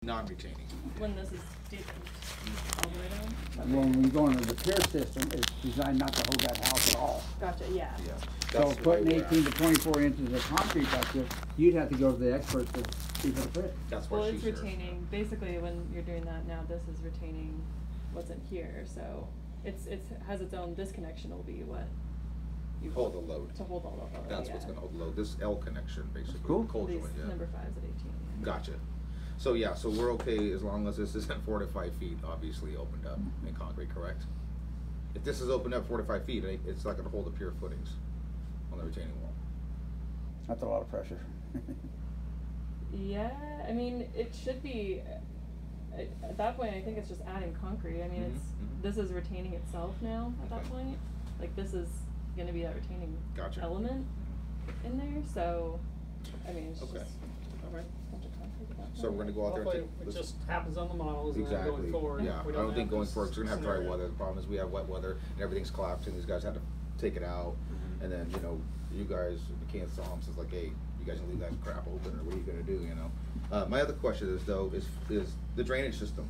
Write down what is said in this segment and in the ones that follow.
Non-retaining. When this is deep all the way down? When we go into the pier system, it's designed not to hold that house at all. Gotcha, yeah. So putting 18 to 24 inches of concrete back there, you'd have to go to the experts to see if it fit. That's what Well, she's it's retaining, basically when you're doing that now, this is retaining what's in here, so it's has its own, this connection will be what you hold the load. to hold all of it. That's what's going to hold the load. This L connection, basically. Cool. Cold These joint, yeah. number 5s at 18. Yeah. Gotcha. So yeah, so we're okay as long as this isn't 4 to 5 feet, obviously opened up in concrete, correct? If this is opened up 4 to 5 feet, it's not going to hold the pier footings on the retaining wall. That's a lot of pressure. Yeah, I mean, it should be, at that point, I think it's just adding concrete. I mean, this is retaining itself now at that point. Like, this is going to be that retaining element in there, so, I mean, it's just a bunch of concrete at that point. So we're going to go out there and take it just happens on the models and then exactly. going forward. Yeah, I don't think going forward, 'cause we're going to have dry weather. The problem is we have wet weather and everything's collapsing. These guys had to take it out. And then, you know, you guys, you can't saw them, so it's like, hey, you guys can leave that crap open, or what are you gonna do, you know? My other question is though, is the drainage system.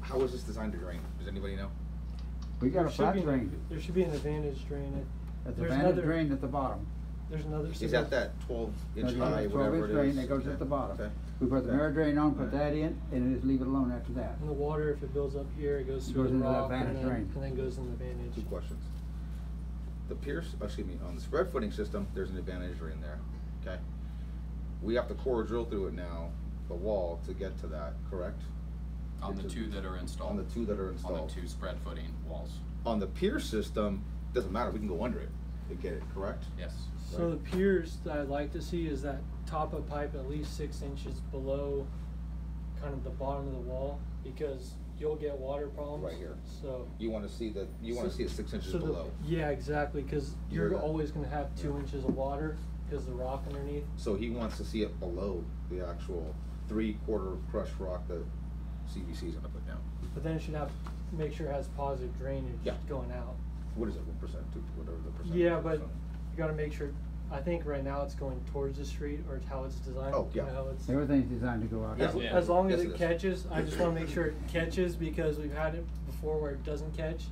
How is this designed to drain? Does anybody know? We got a flat drain. There should be an advantage drain. There's an advantage drain at the bottom. There's another. Is that 12-inch high, 12-inch whatever it drain is? that goes at the bottom. Okay. We put the Meritage on, put that in, and just leave it alone after that. And the water, if it builds up here, it goes through the into that rock vantage drain. and then goes in the vantage. 2 questions. The pier, excuse me, on the spread footing system, there's an advantage drain there, okay? We have to core drill through it now, the wall, to get to that, correct? On the 2 that are installed. On the 2 that are installed. On the 2 spread footing walls. On the pier system, doesn't matter, we can go under it to get it, correct? Yes. So the piers that I'd like to see is that top of pipe at least 6 inches below kind of the bottom of the wall, because you'll get water problems. Right here. So you want to see that, you want to see it 6 inches below. Yeah, exactly, because you're always going to have 2 inches of water because the rock underneath. So he wants to see it below the actual 3/4 crushed rock that CBC is going to put down. But then it should have, make sure it has positive drainage going out. What is it, 1%, 2, whatever the percent? Yeah, but you got to make sure. I think right now it's going towards the street, or it's how it's designed. Oh, yeah. You know, it's, Everything's designed to go out. as long as it catches, I just want to make sure it catches, because we've had it before where it doesn't catch.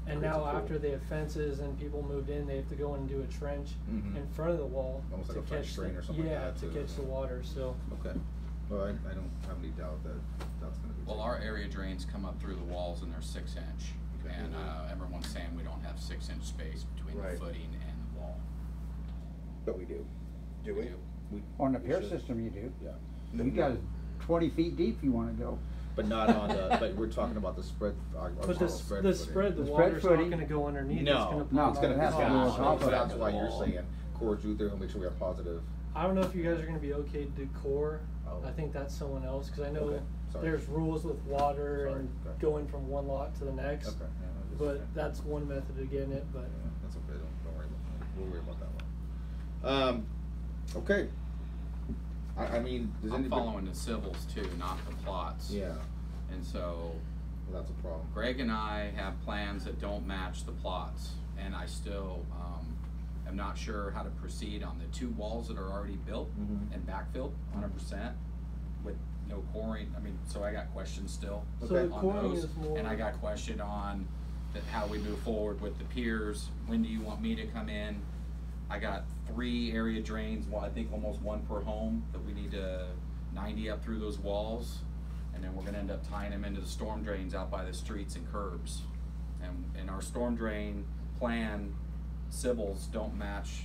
And now after they have fences and people moved in, they have to go in and do a trench in front of the wall almost to like a French catch drain or something yeah, like that to catch the water. So okay. Well, I don't have any doubt that that's going to be. Well, our area drains come up through the walls and they're 6 inch. Okay. And everyone's saying we don't have 6 inch space between the footing and the wall. But we do. Do we? On the pier system you do. Yeah. You got it 20 feet deep you want to go. But not on the, but we're talking about the spread. but the spread, the water's not going to go underneath. No, it's going to have to go on top of That's why you're saying core through there and make sure we have positive. I don't know if you guys are going to be okay to do core. I think that's someone else, because I know there's rules with water and going from one lot to the next. Okay. Yeah, but that's one method of getting it. But yeah, that's okay. Don't worry about that. We'll worry about that one. Okay. I mean, does I'm anybody following the civils too, not the plots. Yeah. And so Well, that's a problem. Greg and I have plans that don't match the plots, and I still am not sure how to proceed on the 2 walls that are already built and backfilled 100% with no coring. I mean, so I got questions still so on those, and I got question on how we move forward with the piers. When do you want me to come in? I got 3 area drains, well, I think almost 1 per home, that we need to 90 up through those walls, and then we're going to end up tying them into the storm drains out by the streets and curbs. And our storm drain plan civils don't match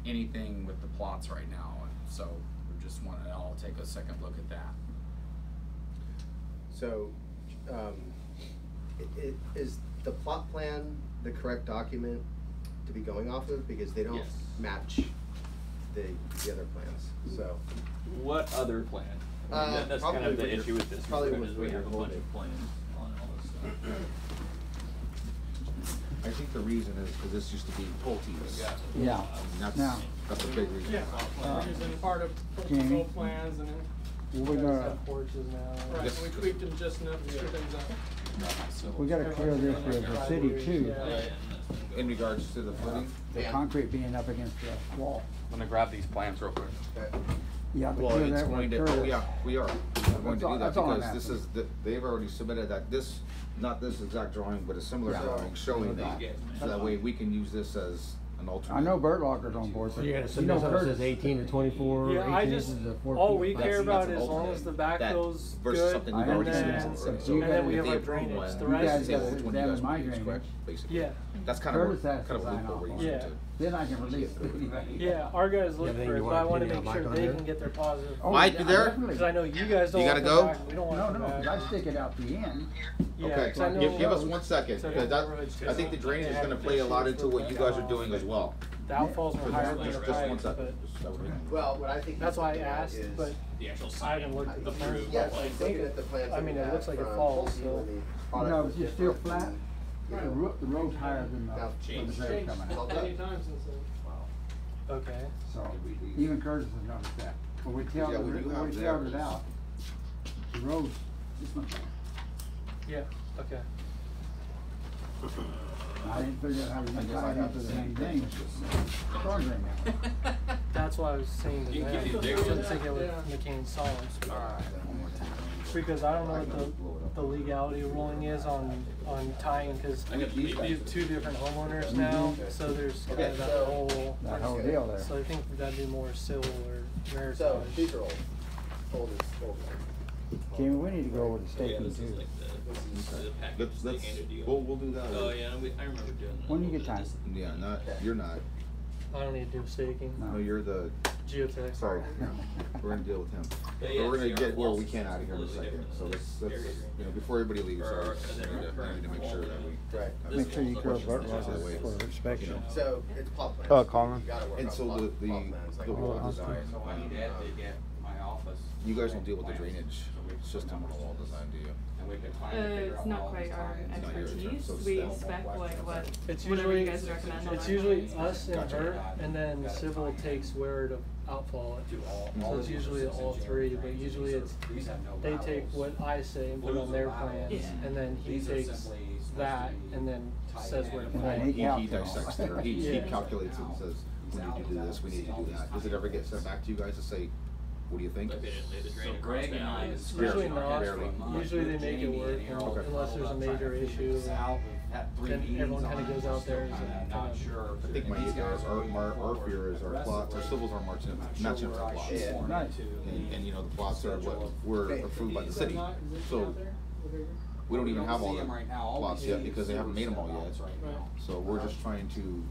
anything with the plots right now, and so we just want to all take a second look at that. So, is the plot plan the correct document to be going off of, because they don't match the other plans? So what other plan? I mean, that's kind of the issue with this. Probably is we have a bunch of plans on all this stuff. I think the reason is because this used to be Pulte's. Yeah. That's a big reason. Yeah, we're using part of Jamie? full plans, and then We're gonna, have porches now. Yes. We tweaked them just enough to screw things up. we gotta clear this for the city too. In regards to the footing? The concrete being up against the wall. I'm gonna grab these plans real quick. Okay. Yeah, but Well, you're it's that going to, one, oh Curtis. yeah, we are. We're going to do that That's all I'm because this asking. is, they've already submitted that, this, not this exact drawing, but a similar Yeah. drawing showing that. So that way we can use this as an alternate. I know Bert Locker's on board, So but you're gonna you submit know something that Curtis. says 18 to 24, Yeah, 18 I inches just, to 4 all feet. we That's- care that's about an as long alternate. as the back That goes versus good, something I we've already understand. submitted. So So you and then we if have they our approve drainage, one, the You rest guys is they gotta will, which one you examine guys my want to use, drainage. correct? Basically. Yeah. That's kind of, Curtis has to kind of a sign loophole off we're on using it. too. Then I can release it. Yeah, our guys look then for you it, but want I wanna opinion make on sure Mike they on can there? get their positive. Oh, Mike, yeah, you there? definitely. Cause I know you guys don't You want gotta the go? back, we don't want No, the no, back. 'cause I stick it out the end. Yeah, Okay, 'cause I know give us 1 second, so because neighborhoods I think the drainage is gonna play a lot into what you guys are doing as well. the outfalls For were higher than this, the just 1 pipes, second. but Just that would- Well, what I think. that's he's why I looking at asked, is- but The actual I haven't looked at the plans. Yes, I'm looking at the plans. I that mean, we it have looks like it from falls, Pulte so. when the product No, was it's just still different flat. and, you The know, the road's higher than Now, the changed. grade coming Well out. done. times since then. Okay. So, even Curtis has noticed that. When we Yeah, tailed, we do when have we there. tailed it out, the road's this much. Yeah, okay. I didn't figure out how we gonna tie it up to the same thing. Storm drain now. That's why I was saying to You them, can I keep it bigger. wasn't thinking with McCain Solids. Because I don't know what the legality ruling is on tying, cause I got we the have 2 different homeowners now, so there's kind of that whole. That whole deal there. So I think that'd be more civil or Meritage. So, these are old. Old is old. Jamie, we need to go over the Yeah, staking this is too. like the package Let's, they handed you. we'll do that. Oh, yeah, I remember doing that. When you get time. Yeah, not, you're not. I don't need to do staking. No, you're the, Geotech. sorry, we're gonna deal with him. But But yeah, we're gonna see, get our where we walls can is out of here in a completely second, different so than let's, this area. you know, before everybody leaves, Or- I and then our need current to make sure that we. Right. Make sure you curl Bert This Locker's is the way for it's- inspection. you know. So, it's plot plans. Oh, Colin. You gotta work And on so plot the plans, like wall what- design, So I need Ed to get my office. you guys don't deal with the plans, drainage so we can put system on numbers the wall to this. design, do you? And we can finally figure It's out not all quite these our times. not your turn, expertise, so we it's spec like what, It's whatever you usually, guys recommend on it's our usually plans. us and Gotcha. her, and then civil takes where to outfall it. So it's usually all 3, but usually it's, These have no they take laterals. what I say and put on their plans, Yeah. and then he These are takes simply supposed that to be and then tied says in where to and put then it. He dissects it, or he Yeah. calculates it and says, we need to do this, we need to do that. Does it ever get sent back to you guys to say, what do you think? Like they didn't lay the drain So across Greg and I down. discussed Usually our not. heads for a month Usually they with make it Jamie work and Harold, unless there's a trying to major figure issue. this out. We've had 3 Then meetings everyone on kinda it. goes out there and Still kinda- not sure. I think my, And these guys are our fear is our plots, our civils are matching up with our plots. Yeah. Nice. And you know, the plots are what were approved by the city, so we don't even have all the plots yet because they haven't made them all yet. So we're just trying to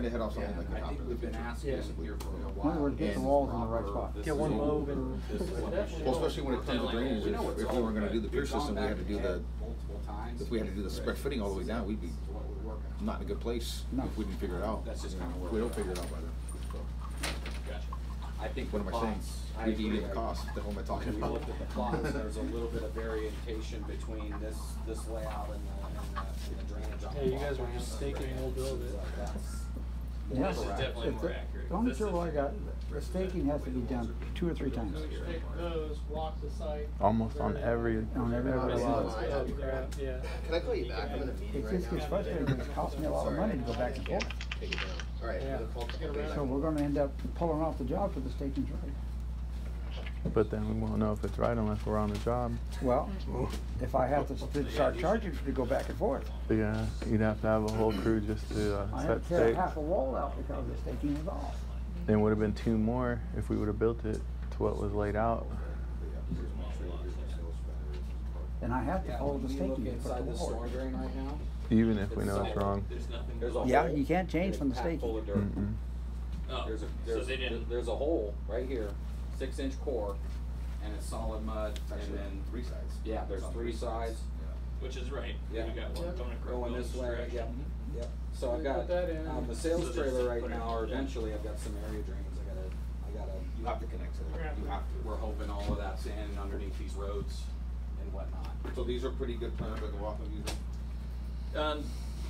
head off something that could I think happen in we've the been future, asking basically. here for a In while. other words, get the And walls in the right spot. Get one lobe and. Well, especially when it comes to drainage, We know if it's we were old, gonna do but the pier we've gone system, we back had to do the, ahead multiple times. if we had to do the spread footing all the way down, we'd be So what we're working on. not in a good place No. if we didn't figure it out. That's just kinda where We don't we're figure it at. out by then. So, Gotcha. I think what the am I saying? plots, I We'd be agree, eating the cost, the hell am I talking When we about? looked at the plots, there's a little bit of variation between this layout and the drainage on the Yeah, you guys plot were just plans. staking, we'll build it. That's Yeah. This is definitely If more the- accurate. The only This trouble is- I got, the staking has to be done 2 or 3 times. those, walk the site. Almost on every. On every Oh lot. crap, yeah. Can I call you back? I'm in a meeting It right just now. gets frustrating because it costs me a lot of money to go back and forth. Take it down. All right. Yeah. So we're gonna end up pulling off the job for the staking's right. But then we won't know if it's right unless we're on the job. Well, if I have to start charging to go back and forth, Yeah, you'd have to have a whole crew just to I set had to tear stakes. half a wall out because the staking was off. Then would have been 2 more if we would have built it to what was laid out. And I have to Yeah, follow when the you look staking to put inside the this wall. storm drain right now, Even if we know it's wrong. There's nothing. there's a Yeah, hole. you can't change It's from the packed full staking. of dirt. Mm-mm. Oh, There's a, so they didn't. there's a hole right here, 6-inch core, and it's solid mud, and then, 3 sides. yeah, there's 3 sides. Which is right. Yeah. You got one going across. Going this way, direction. yep, yep. So I've We got, put that in. the So sales this trailer is right put it now, or in. eventually I've got some area drains, You have to connect to that, you have to. we're hoping all of that's in underneath these roads and whatnot. So these are pretty good plans I go off of using?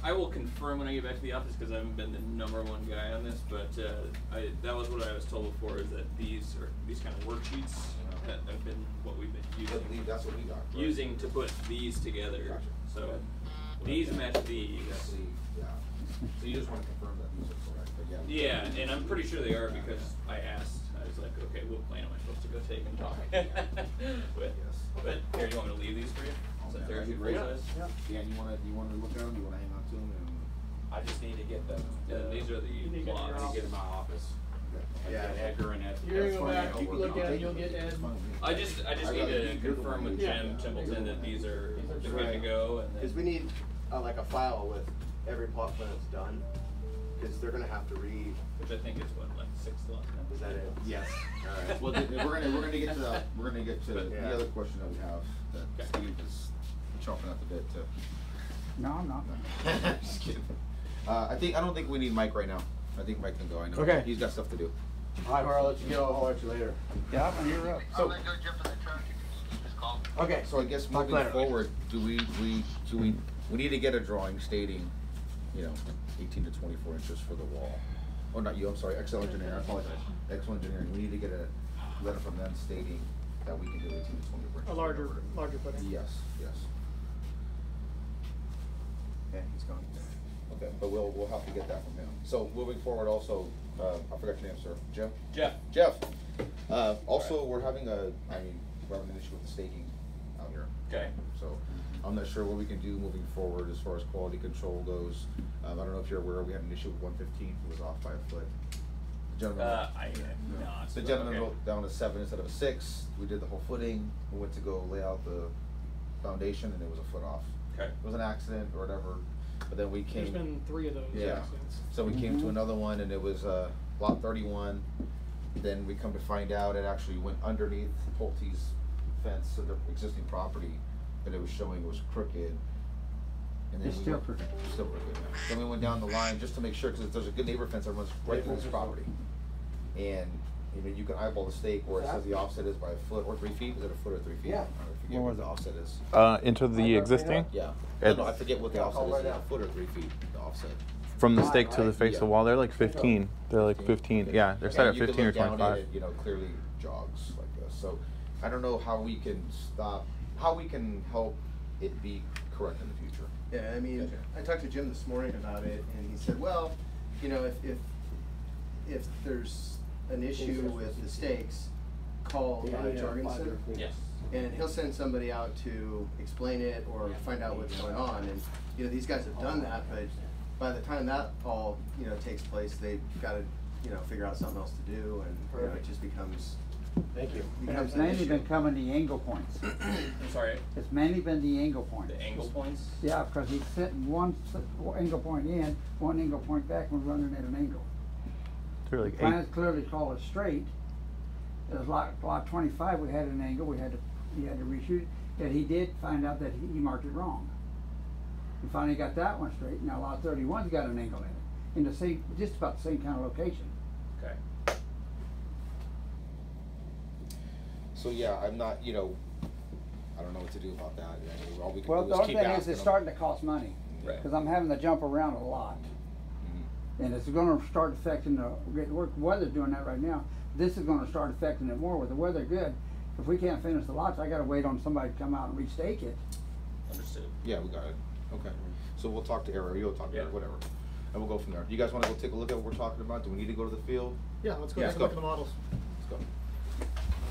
I will confirm when I get back to the office because I haven't been the #1 guy on this, but that was what I was told before is that these kind of worksheets that have been what we've been I using. believe that's what we got. correct? Using to put these together. Gotcha. So these match these. Yeah. So you just wanna confirm that these are correct, but yeah. Yeah, and I'm pretty sure they are because I asked. I was like, okay, what plan am I supposed to go take and talk. But here, you want me to leave these for you? So Yeah, there's that'd be your great. size. Yeah, and you wanna look at them, you wanna hang on to them, and I just need to get them. Yeah, these are the need to get plots. your I need to get in my office. Yeah. Edgar and Ed. You're that's gonna go fine, back, I'll you can work look on at it, it. you'll get Ed. I just need to confirm with Jim Templeton that these are they're good to go, and Because we then need like a file with every plot plan that's done, because they're gonna have to read. which I think is what, like 6 left now. Is that it? yes. All right. Well, we're gonna get to that. We're gonna get to Yeah. the other question that we have that Steve is chomping at the bit to. No, I'm not. Just kidding. I don't think we need Mike right now. I think Mike can go. I know. Okay. He's got stuff to do. All right, I'll let you go. I'll let you later. Yeah, and you're up. So, Okay. so I guess Talk moving later. forward, we need to get a drawing stating, 18 to 24 inches for the wall. Oh, not you. I'm sorry. Excel Engineering. I apologize. Excel Engineering. We need to get a letter from them stating that we can do 18 to 24 inches. A larger footing. Yes. Yes. Yeah, he's gone. Okay, but we'll have to get that from him. So moving forward, also, I forgot your name, sir. Jim. Jeff. Also, we're having an issue with the staking out here. Okay. So I'm not sure what we can do moving forward as far as quality control goes. I don't know if you're aware, we had an issue with 115, it was off by a foot. The gentleman, I am not. the gentleman wrote down a 7 instead of a 6. We did the whole footing. We went to go lay out the foundation, and it was a foot off. Okay. It was an accident or whatever, but then we came. There's been 3 of those Yeah. accidents. So we came to another one, and it was lot 31. Then we come to find out it actually went underneath Pulte's fence to the existing property, but it was showing it was crooked. And then It's we still went- crooked. Still crooked. Yeah. Then we went down the line just to make sure, because there's a good neighbor fence that runs right through this property. And you can eyeball the stake where it says the offset is by a foot or 3 feet. Is it a foot or 3 feet? Yeah. I forget what the offset is. Into the existing? Yeah. It's- No, I forget what the Yeah, offset call is. right Is it a now. foot or 3 feet, the offset? From the stake to the face of the Yeah. wall, they're like 15. They're like 15. Yeah, they're set And at you can 15 or look down at 25. it, clearly jogs like this. So I don't know how we can help it be correct in the future. Yeah, I mean, Gotcha. I talked to Jim this morning about it, and he said, well, if there's an issue with the stakes, call Jorgensen, Yes. and he'll send somebody out to explain it or find out what's going on. And these guys have done that, but by the time that all takes place, they've got to figure out something else to do, and it just becomes. Thank you. It's mainly been coming the angle points. I'm sorry. It's mainly been the angle points. The angle points. Yeah, because he's sitting one angle point in, one angle point back, and running at an angle. They're The like 8. plans clearly call it straight. It was lot 25, we had an angle, he had to reshoot it, and he did find out that he marked it wrong. He finally got that one straight. Now lot 31's got an angle in it, in the same, just about the same kind of location. Okay. So yeah, I'm not, I don't know what to do about that. I mean, all we can Well, do the is only keep thing is asking it's them. starting to cost money. Right. Because I'm having to jump around a lot. Mhm. And it's gonna start affecting the weather's doing that right now. This is gonna start affecting it more with the weather good. If we can't finish the lots, I gotta wait on somebody to come out and restake it. Understood. Yeah, we got it. Okay. So we'll talk to Eric, or you'll talk to Yeah. Eric, whatever. And we'll go from there. You guys wanna go take a look at what we're talking about? Do we need to go to the field? Yeah, let's go Yeah, take a let's look go. at the models. Let's go.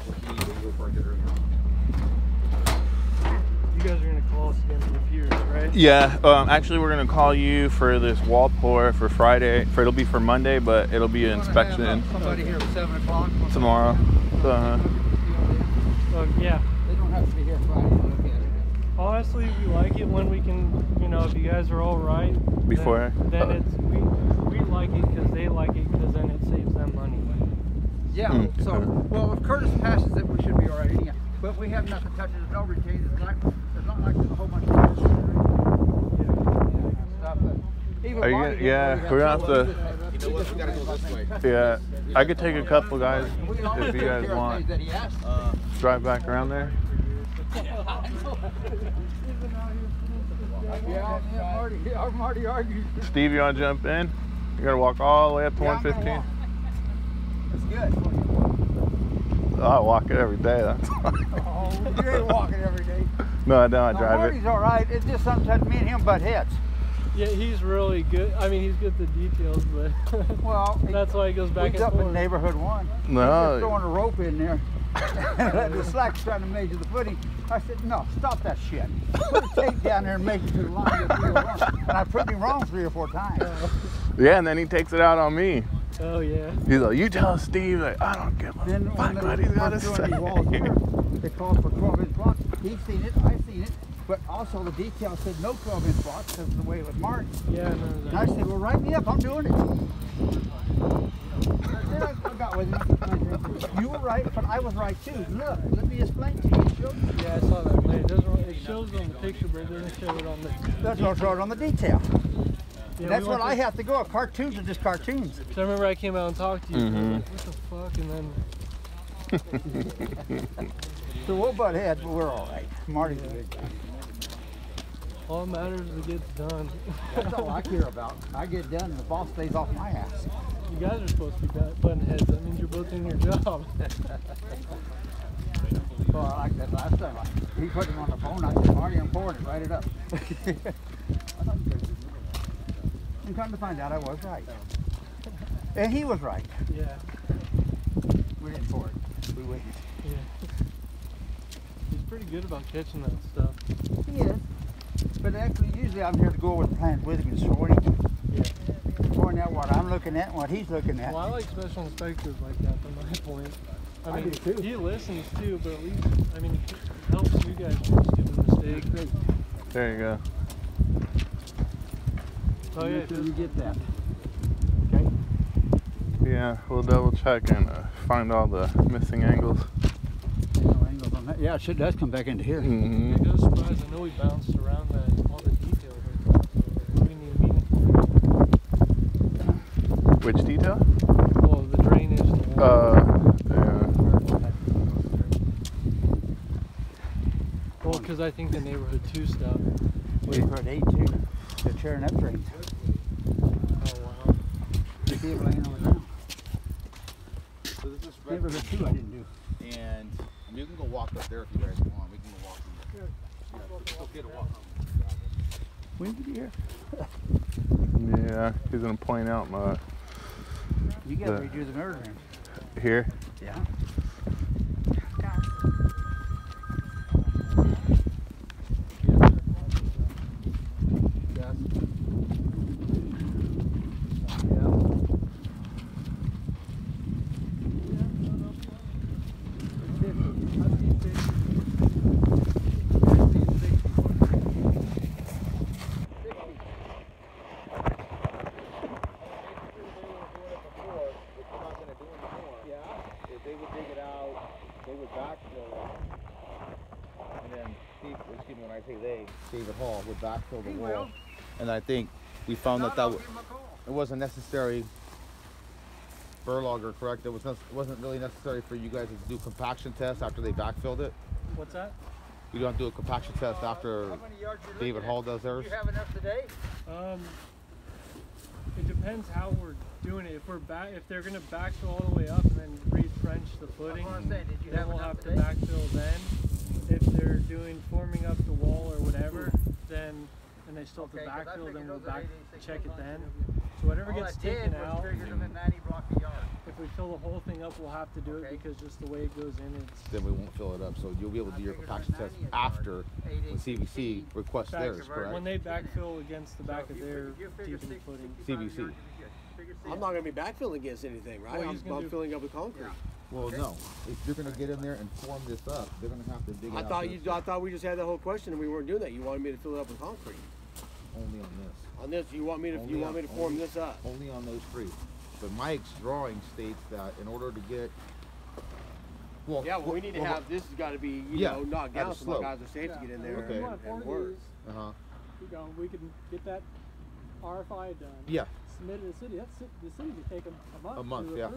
What you referring to earlier? You guys are gonna call us again for the piers, right? Yeah, actually we're gonna call you for this wall pour for Friday. It'll be for Monday, but it'll be an inspection Somebody here at 7 o'clock. tomorrow. Yeah. They don't have to be here Friday to look at it. Honestly, we like it when we can, if you guys are all right. Before? Then we like it because they like it because then it saves them money. Yeah, so, well, if Curtis passes it, we should be all right anyhow. But if we have nothing touches, there's no retain, it's not like there's a whole bunch of stuff. Even Are you Marty gonna- didn't yeah, really we're gonna have have trouble to- with that. You know what? We gotta go this way. Yeah, I could take a couple guys We can always if you take guys care of want. things that he asked. Drive back around there. Yeah, Marty argues. Steve, you wanna jump in? You gotta walk all the way up to Yeah, I'm gonna 115. walk. It's good. I walk it every day. That's Oh, you ain't walking every day. No, I don't. I No, drive Marty's it. all right. It's just sometimes me and him butt heads. Yeah, he's really good. I mean, he's good at the details, but well, that's why he goes back and forth. Up in neighborhood 1. No. He was throwing a rope in there. The slack's trying to measure the footing. I said, no, stop that shit. Put a tape down there and make it to the line. And I proved him wrong 3 or 4 times. Yeah, and then he takes it out on me. Oh yeah. He's like, you tell Steve, like, I don't give a fuck what he's got to say. They called for 12-inch blocks. He's seen it, I've seen it. But also the detail said no 12-inch blocks because of the way it was marked. Yeah, no. And I said, well, write me up. I'm doing it. Then I got with him. You were right, but I was right too. Look, let me explain to you. Yeah, I saw that plan. It shows on the picture, but it doesn't show it on the. That's what I showed on the detail. Yeah, that's what I have to go. Cartoons are just cartoons. So I remember I came out and talked to you. Mm-hmm. Like, what the fuck? And then. So we'll butt heads, but we're all right. Marty's a big guy. All that matters is it gets done. That's all I care about. I get done and the ball stays off my ass. You guys are supposed to be butting heads. That means you're both doing your job. Well, I like that last time. He put him on the phone. I said, Marty, I'm pouring it. Write it up. And come to find out, I was right. And he was right. Yeah. We didn't pour it. We waited. Yeah. He's pretty good about catching that stuff. He is. But actually, usually I'm here to go over the plans with him and showing him. Yeah. Pointing out what I'm looking at and what he's looking at. Well, I like special inspectors like that from my point. I mean, do too. he listens too, but at least, I mean, he helps you guys from stupid mistakes. There you go. Oh yeah, make sure you get that. Okay? Yeah, we'll double check and find all the missing angles. No angles on that. Yeah, it should does come back into here. Mm-hmm. I was surprised. I know we bounced around that, all the details. So we need a meeting for it. Which detail? Well, the drainage. And the Yeah. well, because I think the neighborhood 2 stuff. We put 8 too. They're tearing up drains. Oh wow. You see it laying on the ground. So this is Neighborhood 2 I didn't do. and you can go walk up there if you guys want. We can go walk in there. Yeah, it's okay to walk on. When did you hear? Yeah, he's gonna point out my. You got to redo the mirror drains. Here. Yeah. David Hall would backfill the wall, and I think we found that it wasn't necessary. Burlogger, correct? It wasn't really necessary for you guys to do compaction tests after they backfilled it. What's that? You don't do a compaction test after David Hall does theirs. Do you have enough today? It depends how we're doing it. If they're gonna backfill all the way up and then re-French the footing, then we'll have to backfill then. If they're forming up the wall or whatever, then and they still have to backfill, then we'll check it then. So whatever gets taken out, if we fill the whole thing up, we'll have to do it because just the way it goes in, then we won't fill it up. So you'll be able to do your compaction test after when CVC requests theirs, correct? When they backfill against the back of their deepened footing. CVC. I'm not going to be backfilling against anything, right? Well, I'm filling up with concrete. Well, no. If you're going to get in there and form this up, they're going to have to dig it out. I thought we just had that whole question and we weren't doing that. You wanted me to fill it up with concrete. Only on this. On this, you want me to form this up. Only on those 3. But Mike's drawing states that in order to get we need to have this has got to be knocked down so my guys are safe to get in there and work. We can get that RFI done. Yeah. Submit to the city. The city would take them a month. A month, yeah.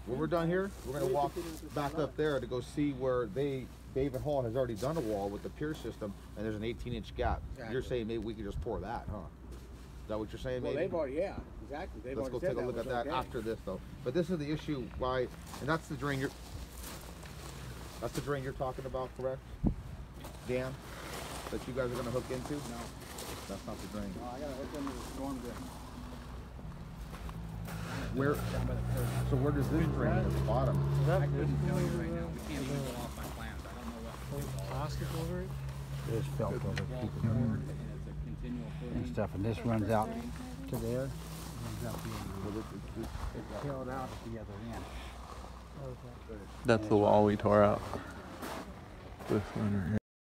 When we're done here, we're going to walk back up there to go see where David Hall has already done a wall with the pier system, and there's an 18-inch gap. Exactly. You're saying maybe we could just pour that, huh? Is that what you're saying? Well, maybe? they've already, exactly. Let's go take a look at that after this, though. But this is the issue why, and that's the drain you're talking about, correct? Dan, that you guys are going to hook into? No. That's not the drain. No, I gotta hook into the storm drain. Where? So where does this drain at the bottom? I couldn't tell you right now. We can't even go off my plans. I don't know what. Plastic over it? There's felt over it, keep it going. And stuff, and this runs out to there. Runs out the end. It's peeled out at the other end. Okay. That's the wall we tore out. This one right here.